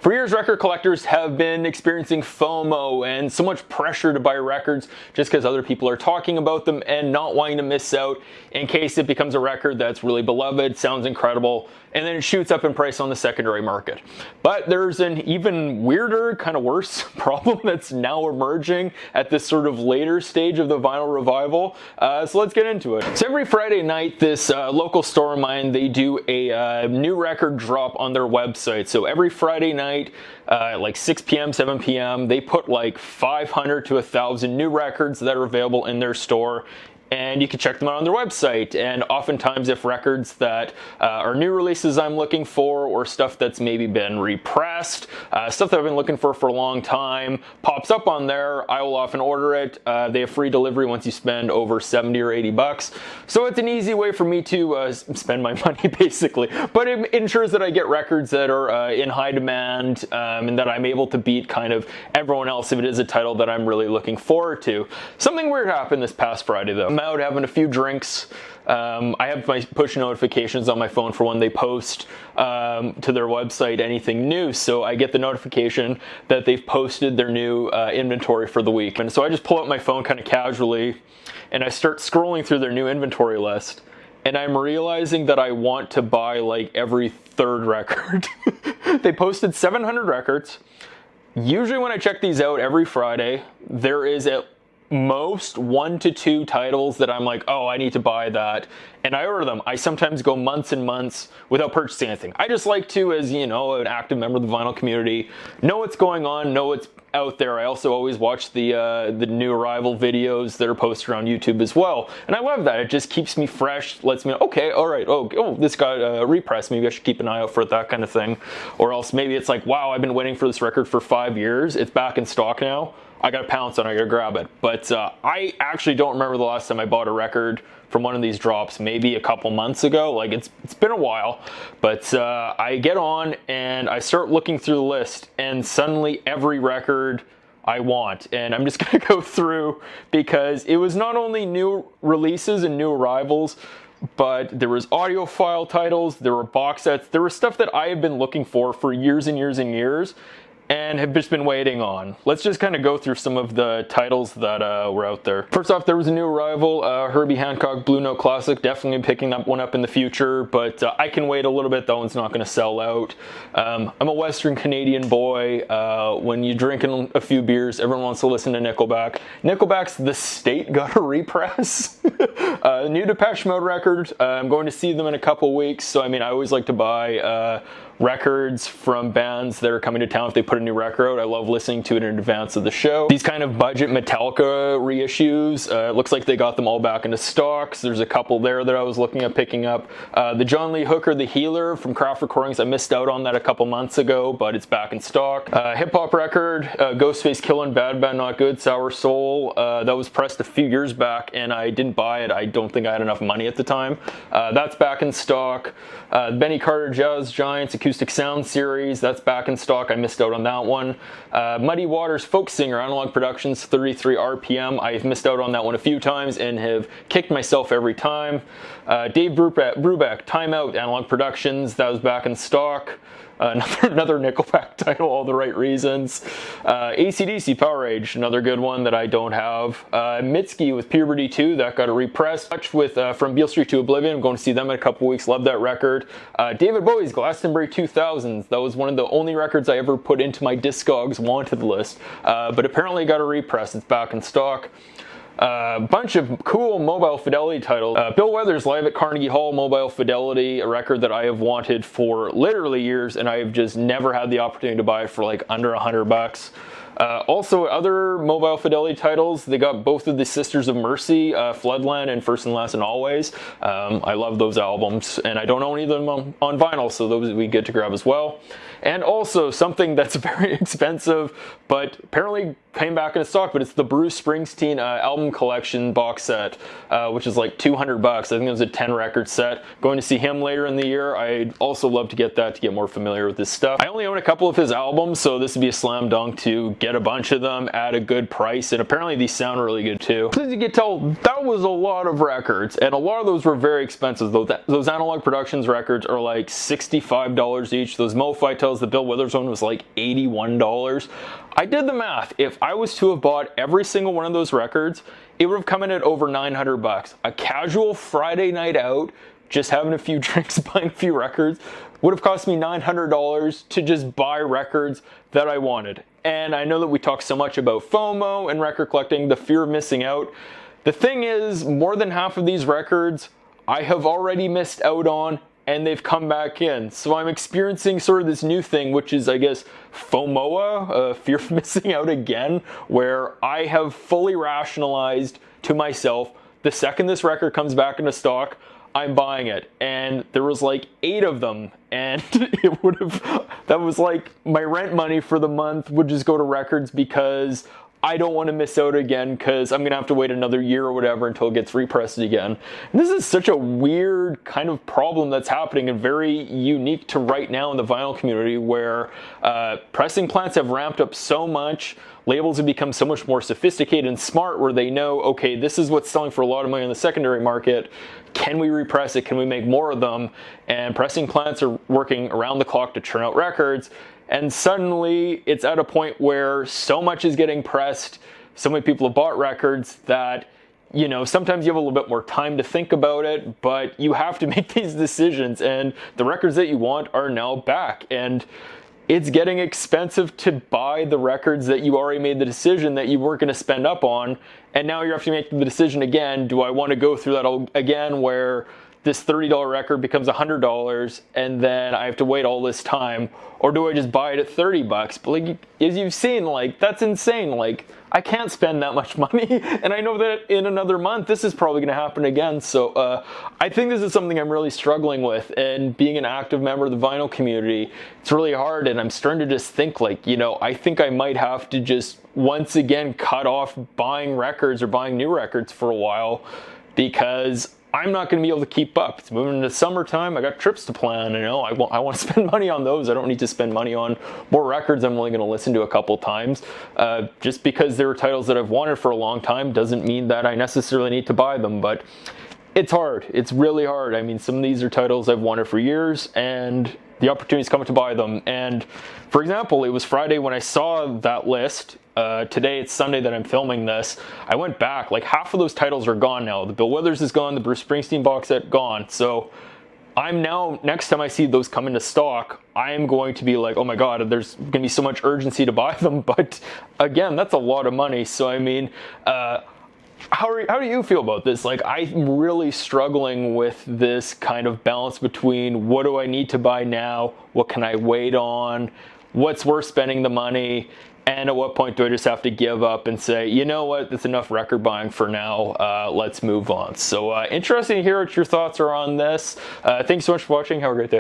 For years, record collectors have been experiencing FOMO and so much pressure to buy records just because other people are talking about them and not wanting to miss out in case it becomes a record that's really beloved, sounds incredible, and then it shoots up in price on the secondary market. But there's an even weirder, kind of worse problem that's now emerging at this sort of later stage of the vinyl revival. So let's get into it. So every Friday night, this local store of mine, they do a new record drop on their website. So every Friday night, like 6 p.m., 7 p.m., they put like 500 to 1,000 new records that are available in their store. And you can check them out on their website. And oftentimes, if records that are new releases I'm looking for, or stuff that's maybe been repressed, stuff that I've been looking for a long time, pops up on there, I will often order it. They have free delivery once you spend over 70 or 80 bucks. So it's an easy way for me to spend my money, basically. But it ensures that I get records that are in high demand and that I'm able to beat kind of everyone else if it is a title that I'm really looking forward to. Something weird happened this past Friday, though. I'm out having a few drinks. I have my push notifications on my phone for when they post to their website anything new, so I get the notification that they've posted their new inventory for the week. And so I just pull out my phone kind of casually and I start scrolling through their new inventory list, and I'm realizing that I want to buy like every third record. They posted 700 records. Usually when I check these out every Friday, there is at most 1 to 2 titles that I'm like, oh, I need to buy that, and I order them. I sometimes go months and months without purchasing anything. I just like to, as you know, an active member of the vinyl community, know what's going on, know what's out there. I also always watch the new arrival videos that are posted on YouTube as well, and I love that. It just keeps me fresh, lets me know, okay, all right, oh, this got repressed, maybe I should keep an eye out for it, that kind of thing. Or else maybe it's like, wow, I've been waiting for this record for 5 years, it's back in stock now, I gotta pounce on it, I gotta grab it. But I actually don't remember the last time I bought a record from one of these drops, maybe a couple months ago. Like it's been a while, but I get on and I start looking through the list, and suddenly every record I want, and I'm just gonna go through, because it was not only new releases and new arrivals, but there was audiophile titles, there were box sets, there was stuff that I have been looking for years and years and years, and have just been waiting on. Let's just kind of go through some of the titles that were out there. First off, there was a new arrival, Herbie Hancock Blue Note Classic. Definitely picking that one up in the future, but I can wait a little bit. That one's not going to sell out. I'm a Western Canadian boy. When you're drinking a few beers, everyone wants to listen to Nickelback. Nickelback's The State got a repress. New Depeche Mode record. I'm going to see them in a couple weeks, so I mean, I always like to buy records from bands that are coming to town if they put a new record out. I love listening to it in advance of the show. These kind of budget Metallica reissues, it looks like they got them all back into stock. So there's a couple there that I was looking at picking up. The John Lee Hooker, The Healer from Craft Recordings, I missed out on that a couple months ago, but it's back in stock. Hip hop record, Ghostface Killin', Bad Bad Not Good, Sour Soul. That was pressed a few years back and I didn't buy it. I don't think I had enough money at the time. That's back in stock. Benny Carter Jazz Giants Acoustic Sound Series, that's back in stock. I missed out on that one. Muddy Waters Folk Singer Analog Productions 33 RPM. I've missed out on that one a few times and have kicked myself every time. Dave Brubeck Time Out Analog Productions, that was back in stock. Another Nickelback title, All the Right Reasons. AC/DC Power Age, another good one that I don't have. Mitski with Puberty 2, that got a repress. Touch with From Beale Street to Oblivion, I'm going to see them in a couple weeks, love that record. David Bowie's Glastonbury 2000s, that was one of the only records I ever put into my Discogs wanted list, but apparently got a repress, it's back in stock. Bunch of cool Mobile Fidelity titles. Bill Weathers Live at Carnegie Hall Mobile Fidelity, a record that I have wanted for literally years and I have just never had the opportunity to buy for like under $100. Also, other Mobile Fidelity titles, they got both of the Sisters of Mercy, Floodland and First and Last and Always. I love those albums, and I don't own any of them on vinyl, so those would be good to grab as well. And also, something that's very expensive, but apparently came back into stock, but it's the Bruce Springsteen album collection box set, which is like $200. I think it was a 10 record set. Going to see him later in the year. I'd also love to get that to get more familiar with his stuff. I only own a couple of his albums, so this would be a slam dunk to get a bunch of them at a good price, and apparently these sound really good too. So as you can tell, that was a lot of records, and a lot of those were very expensive. Those Analog Productions records are like $65 each. Those Mo-Fi titles titles. The Bill Withers one was like $81. I did the math. If I was to have bought every single one of those records, it would have come in at over $900. A casual Friday night out, just having a few drinks, buying a few records, would have cost me $900 to just buy records that I wanted. And I know that we talk so much about FOMO and record collecting, the fear of missing out. The thing is, more than half of these records I have already missed out on, and they've come back in. So I'm experiencing sort of this new thing, which is, I guess, FOMO-A, fear of missing out again, where I have fully rationalized to myself, the second this record comes back into stock, I'm buying it. And there was like 8 of them, and it would have, that was like my rent money for the month would just go to records, because I don't want to miss out again, because I'm going to have to wait another year or whatever until it gets repressed again. And this is such a weird kind of problem that's happening, and very unique to right now in the vinyl community, where pressing plants have ramped up so much. Labels have become so much more sophisticated and smart, where they know, okay, this is what's selling for a lot of money in the secondary market. Can we repress it? Can we make more of them? And pressing plants are working around the clock to churn out records. And suddenly it's at a point where so much is getting pressed, so many people have bought records that, you know, sometimes you have a little bit more time to think about it, but you have to make these decisions, and the records that you want are now back. And it's getting expensive to buy the records that you already made the decision that you weren't going to spend up on, and now you have to make the decision again. Do I want to go through that again, where this $30 record becomes $100 and then I have to wait all this time, or do I just buy it at $30? But like, as you've seen, like, that's insane. Like, I can't spend that much money, and I know that in another month this is probably going to happen again. So I think this is something I'm really struggling with, and being an active member of the vinyl community, it's really hard. And I'm starting to just think, like, you know, I think I might have to just once again cut off buying records or buying new records for a while, because I'm not going to be able to keep up. It's moving into summertime. I got trips to plan. You know, I want to spend money on those. I don't need to spend money on more records I'm only going to listen to a couple times. Just because they were titles that I've wanted for a long time doesn't mean that I necessarily need to buy them. But it's hard. It's really hard. I mean, some of these are titles I've wanted for years, and the opportunity's coming to buy them. And for example, it was Friday when I saw that list. Today it's Sunday that I'm filming this. I went back, like half of those titles are gone now. The Bill Withers is gone, the Bruce Springsteen box set gone. So I'm now, next time I see those come into stock, I am going to be like, oh my God, there's going to be so much urgency to buy them. But again, that's a lot of money. So I mean, how do you feel about this? Like, I'm really struggling with this kind of balance between what do I need to buy now, what can I wait on, what's worth spending the money, and at what point do I just have to give up and say, you know what, that's enough record buying for now, let's move on. So interesting to hear what your thoughts are on this. Thanks so much for watching. Have a great day.